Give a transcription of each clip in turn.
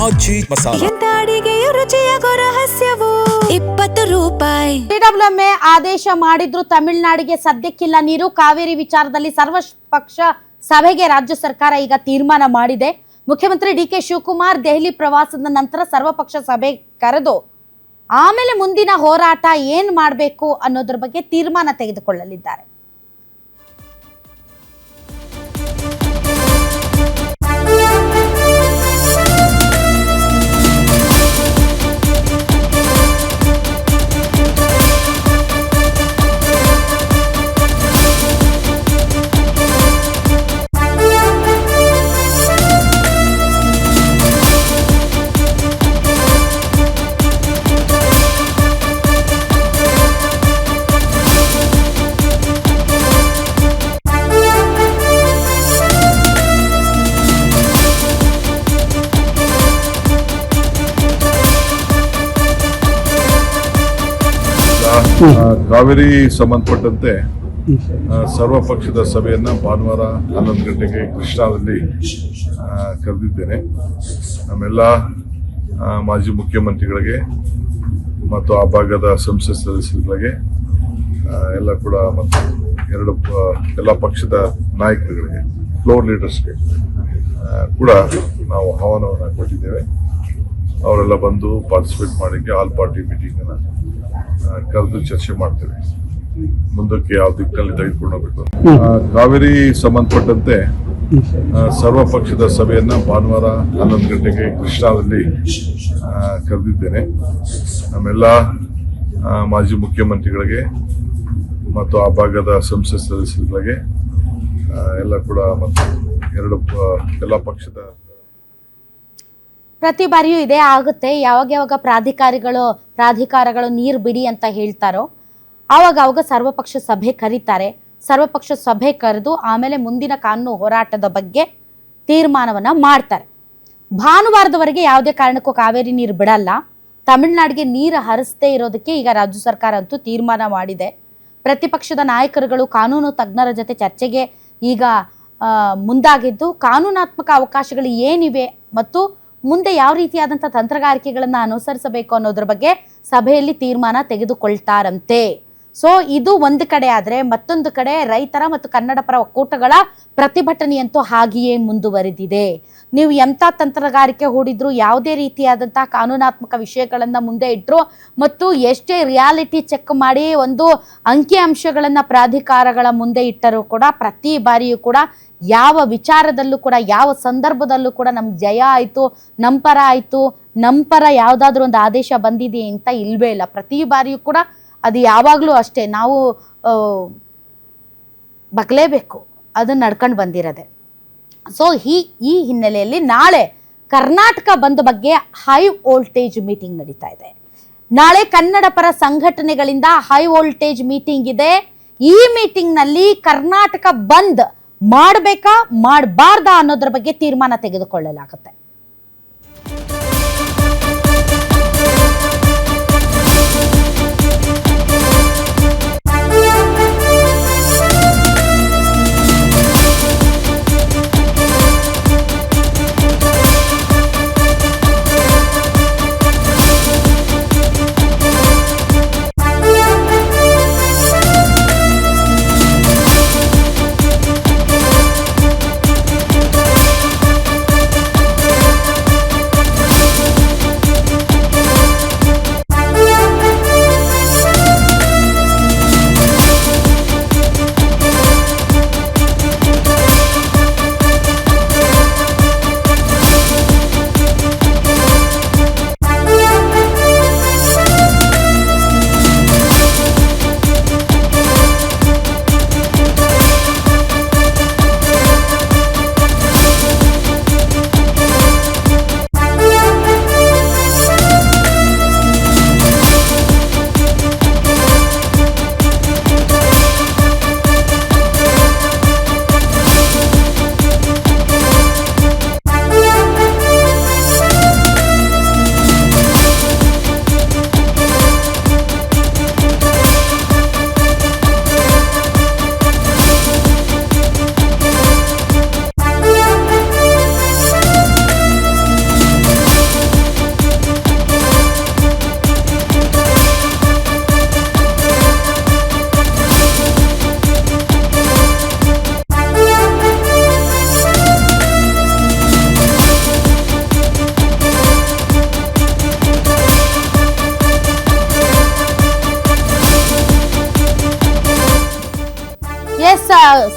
ಆಜಿ ಮಸಾಲ. ಎಂತ ಅಡಿಗೆಯ ರುಚಿಯಾಗೋ ರಹಸ್ಯವು 20 ರೂಪಾಯಿ. ಪಿಡಬ್ಲ್ಯೂಎಂಎ ಆದೇಶ ಮಾಡಿದ್ರು ತಮಿಳುನಾಡಿಗೆ ಸದ್ಯಕ್ಕಿಲ್ಲ ನೀರು. ಕಾವೇರಿ ವಿಚಾರದಲ್ಲಿ ಸರ್ವಪಕ್ಷ ಸಭೆಗೆ ರಾಜ್ಯ ಸರ್ಕಾರ ಈಗ ತೀರ್ಮಾನ ಮಾಡಿದೆ. ಮುಖ್ಯಮಂತ್ರಿ ಡಿ ಕೆ ಶಿವಕುಮಾರ್ ದೆಹಲಿ ಪ್ರವಾಸದ ನಂತರ ಸರ್ವಪಕ್ಷ ಸಭೆ ಕರೆದು ಆಮೇಲೆ ಮುಂದಿನ ಹೋರಾಟ ಏನ್ ಮಾಡಬೇಕು ಅನ್ನೋದ್ರ ಬಗ್ಗೆ ತೀರ್ಮಾನ ತೆಗೆದುಕೊಳ್ಳಲಿದ್ದಾರೆ. ಕಾವೇರಿ ಸಂಬಂಧಪಟ್ಟಂತೆ ಸರ್ವಪಕ್ಷದ ಸಭೆಯನ್ನ ಭಾನುವಾರ 11 ಗಂಟೆಗೆ ಕೃಷ್ಣಾದಲ್ಲಿ ಕರೆದಿದ್ದೇನೆ. ನಮ್ಮೆಲ್ಲ ಮಾಜಿ ಮುಖ್ಯಮಂತ್ರಿಗಳಿಗೆ ಮತ್ತು ಆ ಭಾಗದ ಸಂಸತ್ ಸದಸ್ಯರುಗಳಿಗೆ ಎಲ್ಲ ಕೂಡ ಮತ್ತು ಎಲ್ಲ ಪಕ್ಷದ ನಾಯಕರುಗಳಿಗೆ ಫ್ಲೋರ್ ಲೀಡರ್ಸ್ಗೆ ಕೂಡ ನಾವು ಆಹ್ವಾನವನ್ನು ಕೊಟ್ಟಿದ್ದೇವೆ. ಅವರೆಲ್ಲ ಬಂದು ಪಾರ್ಟಿಸಿಪೇಟ್ ಮಾಡೋಕ್ಕೆ ಆಲ್ ಪಾರ್ಟಿ ಮೀಟಿಂಗ್ ಅನ್ನ ಕರೆದು ಚರ್ಚೆ ಮಾಡ್ತೇವೆ. ಮುಂದಕ್ಕೆ ಯಾವ ದಿಕ್ಕಿನಲ್ಲಿ ತೆಗೆದುಕೊಂಡು ಹೋಗ್ಬೇಕು. ಕಾವೇರಿ ಸಂಬಂಧಪಟ್ಟಂತೆ ಸರ್ವಪಕ್ಷದ ಸಭೆಯನ್ನ ಭಾನುವಾರ 11 ಗಂಟೆಗೆ ಕೃಷ್ಣಾದಲ್ಲಿ ಕರೆದಿದ್ದೇನೆ. ನಮ್ಮೆಲ್ಲ ಮಾಜಿ ಮುಖ್ಯಮಂತ್ರಿಗಳಿಗೆ ಮತ್ತು ಆ ಭಾಗದ ಸಂಸತ್ ಸದಸ್ಯರುಗಳಿಗೆ ಎಲ್ಲ ಕೂಡ ಮತ್ತು ಎಲ್ಲ ಪಕ್ಷದ ಪ್ರತಿ ಬಾರಿಯೂ ಇದೇ ಆಗುತ್ತೆ. ಯಾವಾಗ ಪ್ರಾಧಿಕಾರಗಳು ನೀರು ಬಿಡಿ ಅಂತ ಹೇಳ್ತಾರೋ ಆವಾಗ ಸರ್ವಪಕ್ಷ ಸಭೆ ಕರೀತಾರೆ. ಸರ್ವಪಕ್ಷ ಸಭೆ ಕರೆದು ಆಮೇಲೆ ಮುಂದಿನ ಕಾನೂನು ಹೋರಾಟದ ಬಗ್ಗೆ ತೀರ್ಮಾನವನ್ನ ಮಾಡ್ತಾರೆ. ಭಾನುವಾರದವರೆಗೆ ಯಾವುದೇ ಕಾರಣಕ್ಕೂ ಕಾವೇರಿ ನೀರು ಬಿಡಲ್ಲ. ತಮಿಳುನಾಡಿಗೆ ನೀರು ಹರಿಸದೇ ಇರೋದಕ್ಕೆ ಈಗ ರಾಜ್ಯ ಸರ್ಕಾರ ಅಂತೂ ತೀರ್ಮಾನ ಮಾಡಿದೆ. ಪ್ರತಿಪಕ್ಷದ ನಾಯಕರುಗಳು ಕಾನೂನು ತಜ್ಞರ ಜೊತೆ ಚರ್ಚೆಗೆ ಈಗ ಮುಂದಾಗಿದ್ದು ಕಾನೂನಾತ್ಮಕ ಅವಕಾಶಗಳು ಏನಿವೆ ಮತ್ತು ಮುಂದೆ ಯಾವ ರೀತಿಯಾದಂಥ ತಂತ್ರಗಾರಿಕೆಗಳನ್ನು ಅನುಸರಿಸಬೇಕು ಅನ್ನೋದ್ರ ಬಗ್ಗೆ ಸಭೆಯಲ್ಲಿ ತೀರ್ಮಾನ ತೆಗೆದುಕೊಳ್ತಾರಂತೆ. ಸೊ ಇದು ಒಂದು ಕಡೆ ಆದರೆ, ಮತ್ತೊಂದು ಕಡೆ ರೈತರ ಮತ್ತು ಕನ್ನಡ ಪರ ಒಕ್ಕೂಟಗಳ ಪ್ರತಿಭಟನೆಯಂತೂ ಹಾಗೆಯೇ ಮುಂದುವರೆದಿದೆ. ನೀವು ಎಂಥ ತಂತ್ರಗಾರಿಕೆ ಹೂಡಿದ್ರು, ಯಾವುದೇ ರೀತಿಯಾದಂಥ ಕಾನೂನಾತ್ಮಕ ವಿಷಯಗಳನ್ನು ಮುಂದೆ ಇಟ್ಟರು ಮತ್ತು ಎಷ್ಟೇ ರಿಯಾಲಿಟಿ ಚೆಕ್ ಮಾಡಿ ಒಂದು ಅಂಕಿಅಂಶಗಳನ್ನು ಪ್ರಾಧಿಕಾರಗಳ ಮುಂದೆ ಇಟ್ಟರೂ ಕೂಡ ಪ್ರತಿ ಬಾರಿಯೂ ಕೂಡ ಯಾವ ವಿಚಾರದಲ್ಲೂ ಕೂಡ ಯಾವ ಸಂದರ್ಭದಲ್ಲೂ ಕೂಡ ನಮ್ಗೆ ಜಯ ಆಯಿತು, ನಮ್ಮ ಪರ ಆಯಿತು, ನಮ್ಮ ಪರ ಯಾವುದಾದ್ರೂ ಒಂದು ಆದೇಶ ಬಂದಿದೆ ಅಂತ ಇಲ್ವೇ ಇಲ್ಲ. ಪ್ರತಿ ಬಾರಿಯೂ ಕೂಡ ಅದು ಯಾವಾಗಲೂ ಅಷ್ಟೇ, ನಾವು ಬಗ್ಲೇಬೇಕು, ಅದು ನಡ್ಕೊಂಡು ಬಂದಿರೋದೆ. ಸೊ ಈ ಹಿನ್ನೆಲೆಯಲ್ಲಿ ನಾಳೆ ಕರ್ನಾಟಕ ಬಂದ್ ಬಗ್ಗೆ ಹೈ ವೋಲ್ಟೇಜ್ ಮೀಟಿಂಗ್ ನಡೀತಾ ಇದೆ. ನಾಳೆ ಕನ್ನಡ ಪರ ಸಂಘಟನೆಗಳಿಂದ ಹೈ ವೋಲ್ಟೇಜ್ ಮೀಟಿಂಗ್ ಇದೆ. ಈ ಮೀಟಿಂಗ್ನಲ್ಲಿ ಕರ್ನಾಟಕ ಬಂದ್ ಮಾಡಬೇಕಾ ಮಾಡಬಾರ್ದಾ ಅನ್ನೋದ್ರ ಬಗ್ಗೆ ತೀರ್ಮಾನ ತೆಗೆದುಕೊಳ್ಳಲಾಗುತ್ತೆ.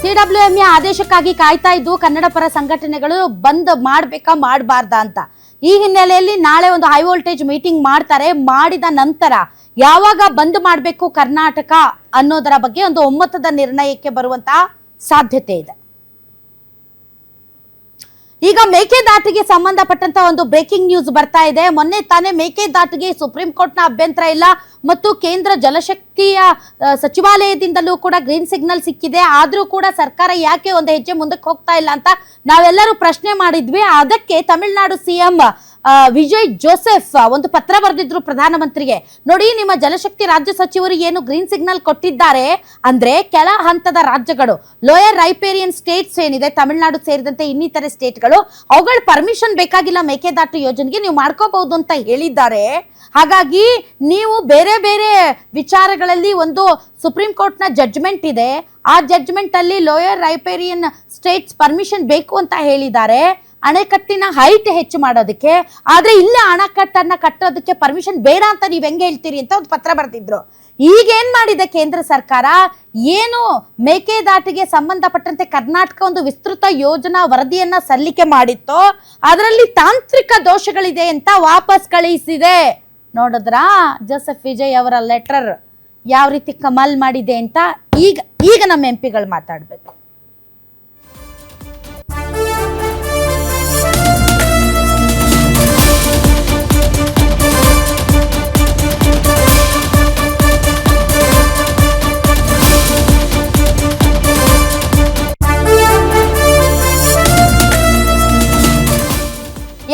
CWMA ಆದೇಶಕ್ಕಾಗಿ ಕಾಯ್ತಾ ಇದ್ದು ಕನ್ನಡ ಪರ ಸಂಘಟನೆಗಳು ಬಂದ್ ಮಾಡ್ಬೇಕಾ ಮಾಡಬಾರ್ದಾ ಅಂತ. ಈ ಹಿನ್ನೆಲೆಯಲ್ಲಿ ನಾಳೆ ಒಂದು ಹೈ ವೋಲ್ಟೇಜ್ ಮೀಟಿಂಗ್ ಮಾಡ್ತಾರೆ. ಮಾಡಿದ ನಂತರ ಯಾವಾಗ ಬಂದ್ ಮಾಡಬೇಕು ಕರ್ನಾಟಕ ಅನ್ನೋದರ ಬಗ್ಗೆ ಒಂದು ಒಮ್ಮತದ ನಿರ್ಣಯಕ್ಕೆ ಬರುವಂತಹ ಸಾಧ್ಯತೆ ಇದೆ. ಈಗ ಮೇಕೆದಾಟಿಗೆ ಸಂಬಂಧಪಟ್ಟಂತ ಒಂದು ಬ್ರೇಕಿಂಗ್ ನ್ಯೂಸ್ ಬರ್ತಾ ಇದೆ. ಮೊನ್ನೆ ತಾನೇ ಮೇಕೆದಾಟಿಗೆ ಸುಪ್ರೀಂ ಕೋರ್ಟ್ನ ಅಭ್ಯಂತರ ಇಲ್ಲ ಮತ್ತು ಕೇಂದ್ರ ಜಲಶಕ್ತಿಯ ಸಚಿವಾಲಯದಿಂದಲೂ ಕೂಡ ಗ್ರೀನ್ ಸಿಗ್ನಲ್ ಸಿಕ್ಕಿದೆ. ಆದ್ರೂ ಕೂಡ ಸರ್ಕಾರ ಯಾಕೆ ಒಂದು ಹೆಜ್ಜೆ ಮುಂದಕ್ಕೆ ಹೋಗ್ತಾ ಇಲ್ಲ ಅಂತ ನಾವೆಲ್ಲರೂ ಪ್ರಶ್ನೆ ಮಾಡಿದ್ವಿ. ಅದಕ್ಕೆ ತಮಿಳುನಾಡು ಸಿಎಂ ವಿಜಯ್ ಜೋಸೆಫ್ ಒಂದು ಪತ್ರ ಬರೆದಿದ್ರು ಪ್ರಧಾನಮಂತ್ರಿಗೆ. ನೋಡಿ, ನಿಮ್ಮ ಜಲಶಕ್ತಿ ರಾಜ್ಯ ಸಚಿವರು ಏನು ಗ್ರೀನ್ ಸಿಗ್ನಲ್ ಕೊಟ್ಟಿದ್ದಾರೆ ಅಂದ್ರೆ ಕೆಳ ಹಂತದ ರಾಜ್ಯಗಳು, ಲೋಯರ್ ರೈಪೇರಿಯನ್ ಸ್ಟೇಟ್ಸ್ ಏನಿದೆ ತಮಿಳುನಾಡು ಸೇರಿದಂತೆ ಇನ್ನಿತರೆ ಸ್ಟೇಟ್ಗಳು, ಅವುಗಳ ಪರ್ಮಿಷನ್ ಬೇಕಾಗಿಲ್ಲ ಮೇಕೆದಾಟು ಯೋಜನೆಗೆ, ನೀವು ಮಾಡ್ಕೋಬಹುದು ಅಂತ ಹೇಳಿದ್ದಾರೆ. ಹಾಗಾಗಿ ನೀವು ಬೇರೆ ಬೇರೆ ವಿಚಾರಗಳಲ್ಲಿ ಒಂದು ಸುಪ್ರೀಂ ಕೋರ್ಟ್ನ ಜಡ್ಜ್ಮೆಂಟ್ ಇದೆ. ಆ ಜಡ್ಜ್ಮೆಂಟ್ ಅಲ್ಲಿ ಲೋಯರ್ ರೈಪೇರಿಯನ್ ಸ್ಟೇಟ್ಸ್ ಪರ್ಮಿಷನ್ ಬೇಕು ಅಂತ ಹೇಳಿದ್ದಾರೆ ಅಣೆಕಟ್ಟಿನ ಹೈಟ್ ಹೆಚ್ಚು ಮಾಡೋದಕ್ಕೆ. ಆದ್ರೆ ಇಲ್ಲೇ ಅಣೆಕಟ್ಟನ್ನ ಕಟ್ಟೋದಕ್ಕೆ ಪರ್ಮಿಷನ್ ಬೇಡ ಅಂತ ನೀವ್ ಹೆಂಗೆ ಹೇಳ್ತೀರಿ ಅಂತ ಒಂದು ಪತ್ರ ಬರೆದಿದ್ರು. ಈಗ ಏನ್ ಮಾಡಿದೆ ಕೇಂದ್ರ ಸರ್ಕಾರ, ಏನು ಮೇಕೆದಾಟಿಗೆ ಸಂಬಂಧಪಟ್ಟಂತೆ ಕರ್ನಾಟಕ ಒಂದು ವಿಸ್ತೃತ ಯೋಜನಾ ವರದಿಯನ್ನ ಸಲ್ಲಿಕೆ ಮಾಡಿತ್ತೋ ಅದರಲ್ಲಿ ತಾಂತ್ರಿಕ ದೋಷಗಳಿದೆ ಅಂತ ವಾಪಸ್ ಕಳುಹಿಸಿದೆ. ನೋಡಿದ್ರಾ ಜೋಸೆಫ್ ವಿಜಯ್ ಅವರ ಲೆಟರ್ ಯಾವ ರೀತಿ ಕಮಾಲ್ ಮಾಡಿದೆ ಅಂತ. ಈಗ ನಮ್ಮ ಎಂಪಿಗಳು ಮಾತಾಡ್ಬೇಕು.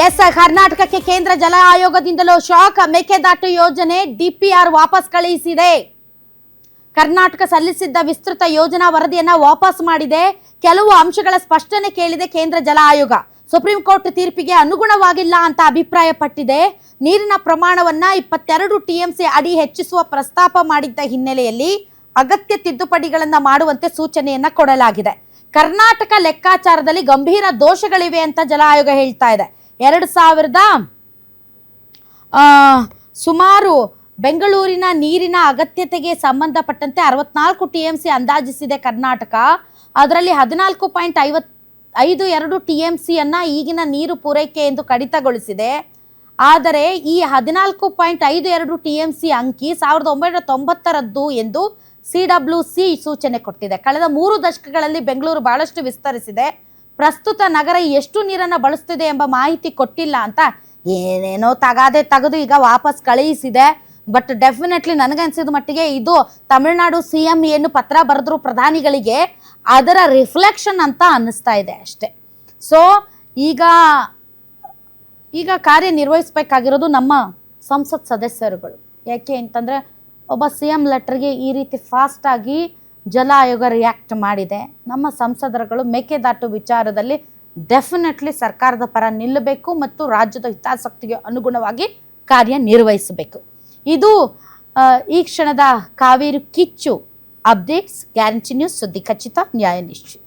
ಎಸ್, ಕರ್ನಾಟಕಕ್ಕೆ ಕೇಂದ್ರ ಜಲ ಆಯೋಗದಿಂದಲೂ ಶಾಕ್. ಮೇಕೆದಾಟು ಯೋಜನೆ DPR ವಾಪಸ್ ಕಳುಹಿಸಿದೆ. ಕರ್ನಾಟಕ ಸಲ್ಲಿಸಿದ್ದ ವಿಸ್ತೃತ ಯೋಜನಾ ವರದಿಯನ್ನ ವಾಪಸ್ ಮಾಡಿದೆ. ಕೆಲವು ಅಂಶಗಳ ಸ್ಪಷ್ಟನೆ ಕೇಳಿದೆ ಕೇಂದ್ರ ಜಲ ಆಯೋಗ. ಸುಪ್ರೀಂ ಕೋರ್ಟ್ ತೀರ್ಪಿಗೆ ಅನುಗುಣವಾಗಿಲ್ಲ ಅಂತ ಅಭಿಪ್ರಾಯಪಟ್ಟಿದೆ. ನೀರಿನ ಪ್ರಮಾಣವನ್ನ 22 TMC ಅಡಿ ಹೆಚ್ಚಿಸುವ ಪ್ರಸ್ತಾಪ ಮಾಡಿದ್ದ ಹಿನ್ನೆಲೆಯಲ್ಲಿ ಅಗತ್ಯ ತಿದ್ದುಪಡಿಗಳನ್ನ ಮಾಡುವಂತೆ ಸೂಚನೆಯನ್ನ ಕೊಡಲಾಗಿದೆ. ಕರ್ನಾಟಕ ಲೆಕ್ಕಾಚಾರದಲ್ಲಿ ಗಂಭೀರ ದೋಷಗಳಿವೆ ಅಂತ ಜಲ ಆಯೋಗ ಹೇಳ್ತಾ ಇದೆ. 2000 ಸುಮಾರು ಬೆಂಗಳೂರಿನ ನೀರಿನ ಅಗತ್ಯತೆಗೆ ಸಂಬಂಧಪಟ್ಟಂತೆ 64 TMC ಅಂದಾಜಿಸಿದೆ ಕರ್ನಾಟಕ. ಅದರಲ್ಲಿ 14.52 TMC ಅನ್ನ ಈಗಿನ ನೀರು ಪೂರೈಕೆ ಎಂದು ಕಡಿತಗೊಳಿಸಿದೆ. ಆದರೆ ಈ 14.52 TMC ಅಂಕಿ 1990ರದ್ದು ಎಂದು CWC ಸೂಚನೆ ಕೊಟ್ಟಿದೆ. ಕಳೆದ 3 ದಶಕಗಳಲ್ಲಿ ಬೆಂಗಳೂರು ಬಹಳಷ್ಟು ವಿಸ್ತರಿಸಿದೆ. ಪ್ರಸ್ತುತ ನಗರ ಎಷ್ಟು ನೀರನ್ನು ಬಳಸ್ತಿದೆ ಎಂಬ ಮಾಹಿತಿ ಕೊಟ್ಟಿಲ್ಲ ಅಂತ ಏನೇನೋ ತೆಗೆದು ಈಗ ವಾಪಸ್ ಕಳುಹಿಸಿದೆ. ಬಟ್ ಡೆಫಿನೆಟ್ಲಿ ನನಗನ್ಸಿದ ಮಟ್ಟಿಗೆ ಇದು ತಮಿಳುನಾಡು CM ಏನು ಪತ್ರ ಬರೆದ್ರು ಪ್ರಧಾನಿಗಳಿಗೆ ಅದರ ರಿಫ್ಲೆಕ್ಷನ್ ಅಂತ ಅನ್ನಿಸ್ತಾ ಇದೆ ಅಷ್ಟೇ. ಸೊ ಈಗ ಕಾರ್ಯನಿರ್ವಹಿಸಬೇಕಾಗಿರೋದು ನಮ್ಮ ಸಂಸತ್ ಸದಸ್ಯರುಗಳು. ಯಾಕೆ ಅಂತಂದರೆ ಒಬ್ಬ CM ಲೆಟರ್ಗೆ ಈ ರೀತಿ ಫಾಸ್ಟಾಗಿ ಜಲ ಆಯೋಗ ರಿಯಾಕ್ಟ್ ಮಾಡಿದೆ. ನಮ್ಮ ಸಂಸದರುಗಳು ಮೇಕೆದಾಟು ವಿಚಾರದಲ್ಲಿ ಡೆಫಿನೆಟ್ಲಿ ಸರ್ಕಾರದ ಪರ ನಿಲ್ಲಬೇಕು ಮತ್ತು ರಾಜ್ಯದ ಹಿತಾಸಕ್ತಿಗೆ ಅನುಗುಣವಾಗಿ ಕಾರ್ಯನಿರ್ವಹಿಸಬೇಕು. ಇದು ಈ ಕ್ಷಣದ ಕಾವೇರಿ ಕಿಚ್ಚು ಅಪ್ಡೇಟ್ಸ್. ಗ್ಯಾರಂಟಿ ನ್ಯೂಸ್, ಸುದ್ದಿ ಖಚಿತ, ನ್ಯಾಯ ನಿಶ್ಚಿತ.